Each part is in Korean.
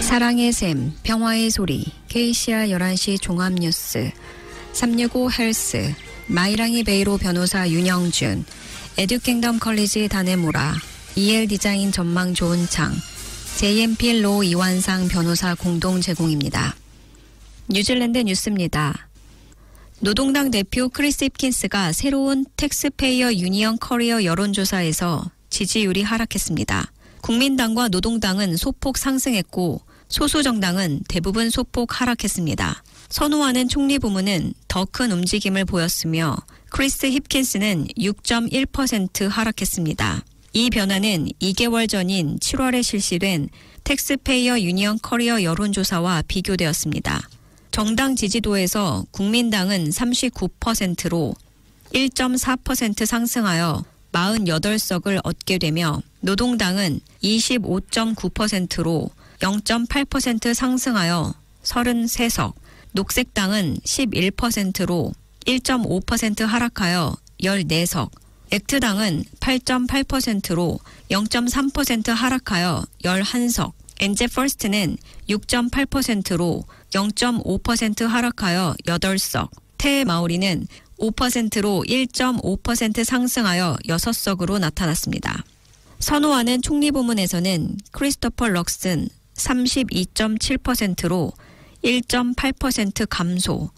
사랑의 샘, 평화의 소리, KCR 11시 종합뉴스, 365 헬스, 마이랑이 베이로 변호사 윤영준, 에듀킹덤 컬리지 다네모라, EL 디자인 전망 좋은 창, JMP 로 이완상 변호사 공동 제공입니다. 뉴질랜드 뉴스입니다. 노동당 대표 크리스 힙킨스가 새로운 텍스페이어 유니언 커리어 여론조사에서 지지율이 하락했습니다. 국민당과 노동당은 소폭 상승했고 소수 정당은 대부분 소폭 하락했습니다. 선호하는 총리 부문은 더 큰 움직임을 보였으며 크리스 힙킨스는 6.1% 하락했습니다. 이 변화는 2개월 전인 7월에 실시된 텍스페이어 유니언 커리어 여론조사와 비교되었습니다. 정당 지지도에서 국민당은 39%로 1.4% 상승하여 48석을 얻게 되며 노동당은 25.9%로 0.8% 상승하여 33석, 녹색당은 11%로 1.5% 하락하여 14석, 액트당은 8.8%로 0.3% 하락하여 11석, 엔제 퍼스트는 6.8%로 0.5% 하락하여 8석, 테 마오리는 5%로 1.5% 상승하여 6석으로 나타났습니다. 선호하는 총리 부문에서는 크리스토퍼 럭슨 32.7%로 1.8% 감소,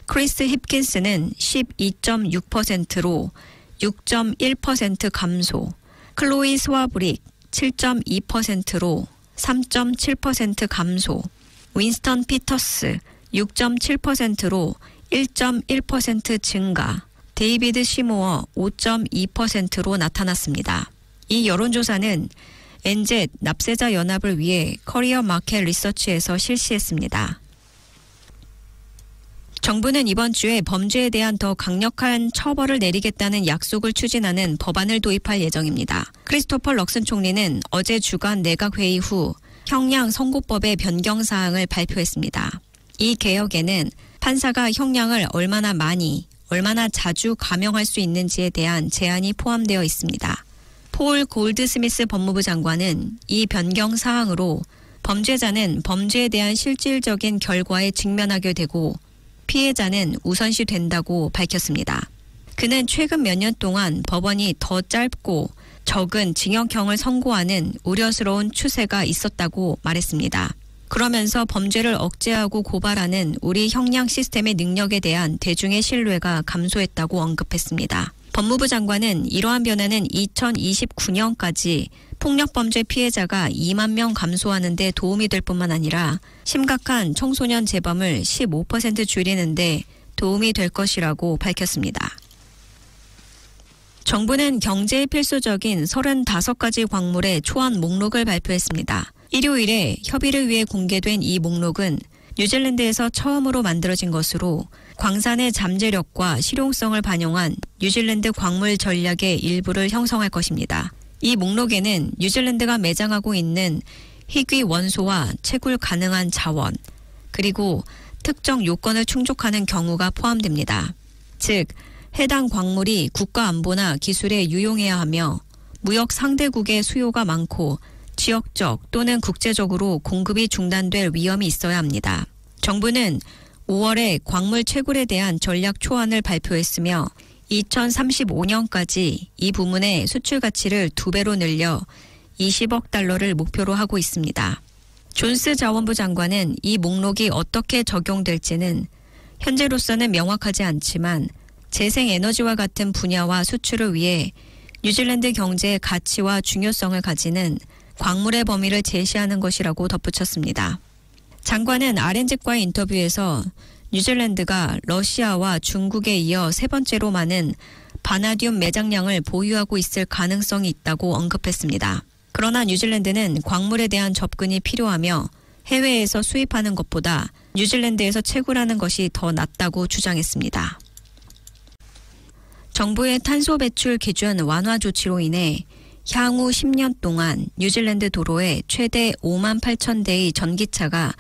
크리스 힙킨스는 12.6%로 6.1% 감소, 클로이 스와브릭 7.2%로 3.7% 감소, 윈스턴 피터스 6.7%로 1.1% 증가, 데이비드 시모어 5.2%로 나타났습니다. 이 여론조사는 엔젯 납세자 연합을 위해 커리어 마켓 리서치에서 실시했습니다. 정부는 이번 주에 범죄에 대한 더 강력한 처벌을 내리겠다는 약속을 추진하는 법안을 도입할 예정입니다. 크리스토퍼 럭슨 총리는 어제 주간 내각회의 후 형량 선고법의 변경 사항을 발표했습니다. 이 개혁에는 판사가 형량을 얼마나 많이, 얼마나 자주 감형할 수 있는지에 대한 제한이 포함되어 있습니다. 폴 골드스미스 법무부 장관은 이 변경 사항으로 범죄자는 범죄에 대한 실질적인 결과에 직면하게 되고 피해자는 우선시 된다고 밝혔습니다. 그는 최근 몇 년 동안 법원이 더 짧고 적은 징역형을 선고하는 우려스러운 추세가 있었다고 말했습니다. 그러면서 범죄를 억제하고 고발하는 우리 형량 시스템의 능력에 대한 대중의 신뢰가 감소했다고 언급했습니다. 법무부 장관은 이러한 변화는 2029년까지 폭력범죄 피해자가 2만 명 감소하는 데 도움이 될 뿐만 아니라 심각한 청소년 재범을 15% 줄이는 데 도움이 될 것이라고 밝혔습니다. 정부는 경제에 필수적인 35가지 광물의 초안 목록을 발표했습니다. 일요일에 협의를 위해 공개된 이 목록은 뉴질랜드에서 처음으로 만들어진 것으로 광산의 잠재력과 실용성을 반영한 뉴질랜드 광물 전략의 일부를 형성할 것입니다. 이 목록에는 뉴질랜드가 매장하고 있는 희귀 원소와 채굴 가능한 자원, 그리고 특정 요건을 충족하는 경우가 포함됩니다. 즉, 해당 광물이 국가 안보나 기술에 유용해야 하며 무역 상대국의 수요가 많고 지역적 또는 국제적으로 공급이 중단될 위험이 있어야 합니다. 정부는 5월에 광물 채굴에 대한 전략 초안을 발표했으며 2035년까지 이 부문의 수출 가치를 2배로 늘려 20억 달러를 목표로 하고 있습니다. 존스 자원부 장관은 이 목록이 어떻게 적용될지는 현재로서는 명확하지 않지만 재생에너지와 같은 분야와 수출을 위해 뉴질랜드 경제의 가치와 중요성을 가지는 광물의 범위를 제시하는 것이라고 덧붙였습니다. 장관은 RNZ과의 인터뷰에서 뉴질랜드가 러시아와 중국에 이어 세 번째로 많은 바나듐 매장량을 보유하고 있을 가능성이 있다고 언급했습니다. 그러나 뉴질랜드는 광물에 대한 접근이 필요하며 해외에서 수입하는 것보다 뉴질랜드에서 채굴하는 것이 더 낫다고 주장했습니다. 정부의 탄소 배출 기준 완화 조치로 인해 향후 10년 동안 뉴질랜드 도로에 최대 5만 8천 대의 전기차가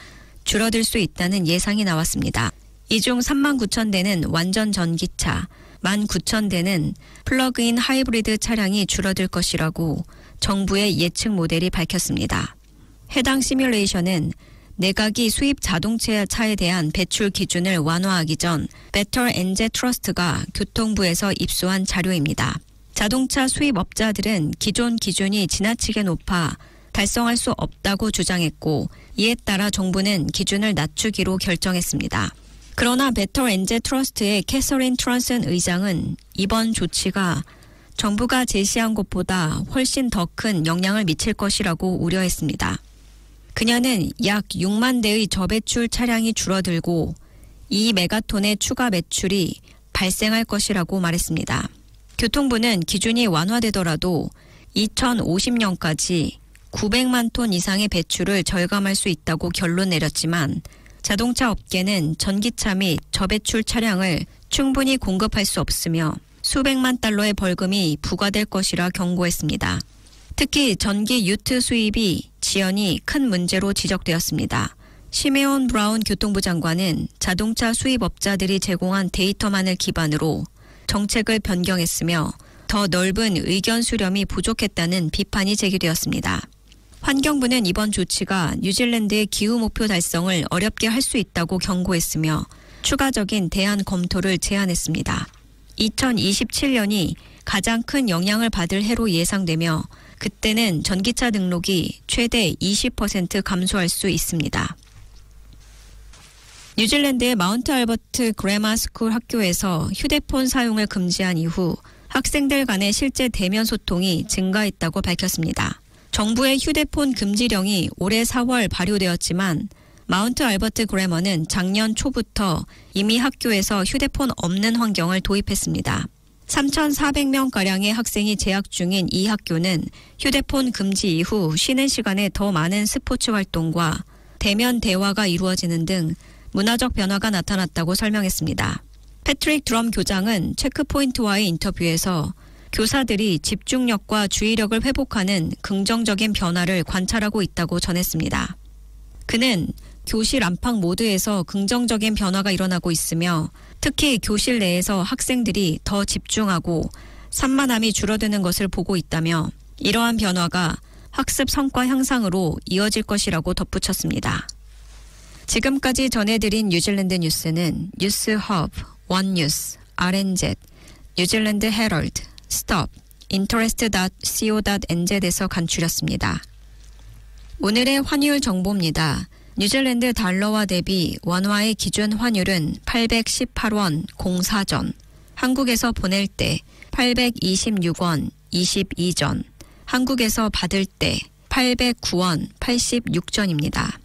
줄어들 수 있다는 예상이 나왔습니다. 이 중 3만 9천 대는 완전 전기차, 1만 9천 대는 플러그인 하이브리드 차량이 줄어들 것이라고 정부의 예측 모델이 밝혔습니다. 해당 시뮬레이션은 내각이 수입 자동차에 대한 배출 기준을 완화하기 전 Better NZ Trust가 교통부에서 입수한 자료입니다. 자동차 수입업자들은 기존 기준이 지나치게 높아 달성할 수 없다고 주장했고 이에 따라 정부는 기준을 낮추기로 결정했습니다. 그러나 Better NZ Trust의 캐서린 트런슨 의장은 이번 조치가 정부가 제시한 것보다 훨씬 더 큰 영향을 미칠 것이라고 우려했습니다. 그녀는 약 6만 대의 저배출 차량이 줄어들고 2메가톤의 추가 매출이 발생할 것이라고 말했습니다. 교통부는 기준이 완화되더라도 2050년까지 900만 톤 이상의 배출을 절감할 수 있다고 결론 내렸지만 자동차 업계는 전기차 및 저배출 차량을 충분히 공급할 수 없으며 수백만 달러의 벌금이 부과될 것이라 경고했습니다. 특히 전기 유트 수입이 지연이 큰 문제로 지적되었습니다. 시메온 브라운 교통부 장관은 자동차 수입업자들이 제공한 데이터만을 기반으로 정책을 변경했으며 더 넓은 의견 수렴이 부족했다는 비판이 제기되었습니다. 환경부는 이번 조치가 뉴질랜드의 기후 목표 달성을 어렵게 할 수 있다고 경고했으며 추가적인 대안 검토를 제안했습니다. 2027년이 가장 큰 영향을 받을 해로 예상되며 그때는 전기차 등록이 최대 20% 감소할 수 있습니다. 뉴질랜드의 마운트 알버트 그래머 스쿨 학교에서 휴대폰 사용을 금지한 이후 학생들 간의 실제 대면 소통이 증가했다고 밝혔습니다. 정부의 휴대폰 금지령이 올해 4월 발효되었지만 마운트 알버트 그래머는 작년 초부터 이미 학교에서 휴대폰 없는 환경을 도입했습니다. 3,400명가량의 학생이 재학 중인 이 학교는 휴대폰 금지 이후 쉬는 시간에 더 많은 스포츠 활동과 대면 대화가 이루어지는 등 문화적 변화가 나타났다고 설명했습니다. 패트릭 드럼 교장은 체크포인트와의 인터뷰에서 교사들이 집중력과 주의력을 회복하는 긍정적인 변화를 관찰하고 있다고 전했습니다. 그는 교실 안팎 모두에서 긍정적인 변화가 일어나고 있으며 특히 교실 내에서 학생들이 더 집중하고 산만함이 줄어드는 것을 보고 있다며 이러한 변화가 학습 성과 향상으로 이어질 것이라고 덧붙였습니다. 지금까지 전해드린 뉴질랜드 뉴스는 뉴스허브, 원뉴스, RNZ, 뉴질랜드 헤럴드, 스톱, interest.co.nz에서 간추렸습니다. 오늘의 환율 정보입니다. 뉴질랜드 달러와 대비 원화의 기준 환율은 818원 04전, 한국에서 보낼 때 826원 22전, 한국에서 받을 때 809원 86전입니다.